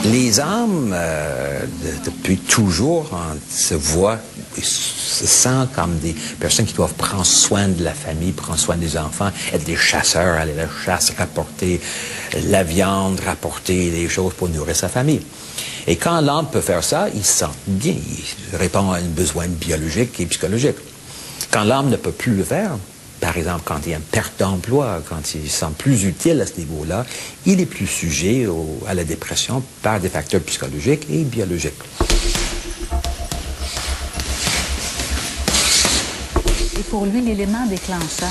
Les hommes, depuis toujours, on se voit, se sent comme des personnes qui doivent prendre soin de la famille, prendre soin des enfants, être des chasseurs, aller à la chasse, rapporter la viande, rapporter des choses pour nourrir sa famille. Et quand l'homme peut faire ça, il se sent bien, il répond à un besoin biologique et psychologique. Quand l'homme ne peut plus le faire, par exemple, quand il y a une perte d'emploi, quand il se sent plus utile à ce niveau-là, il est plus sujet à la dépression par des facteurs psychologiques et biologiques. Et pour lui, l'élément déclencheur,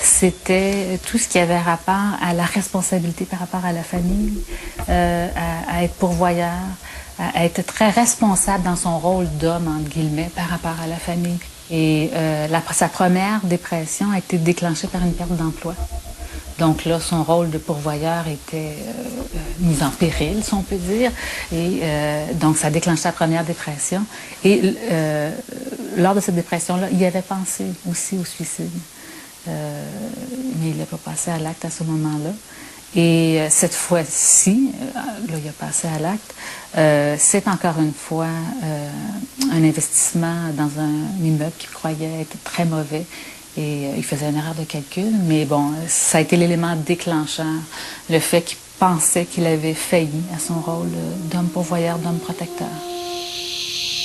c'était tout ce qui avait rapport à la responsabilité par rapport à la famille, à être pourvoyeur, à être très responsable dans son rôle d'homme, entre guillemets, par rapport à la famille. Et sa première dépression a été déclenchée par une perte d'emploi. Donc là, son rôle de pourvoyeur était mis en péril, si on peut dire. Et donc, ça a déclenché sa première dépression. Et lors de cette dépression-là, il avait pensé aussi au suicide. Mais il n'a pas passé à l'acte à ce moment-là. Et cette fois-ci, là, il a passé à l'acte, c'est encore une fois un investissement dans un immeuble qu'il croyait être très mauvais. Et il faisait une erreur de calcul, mais bon, ça a été l'élément déclencheur, le fait qu'il pensait qu'il avait failli à son rôle d'homme pourvoyeur, d'homme protecteur.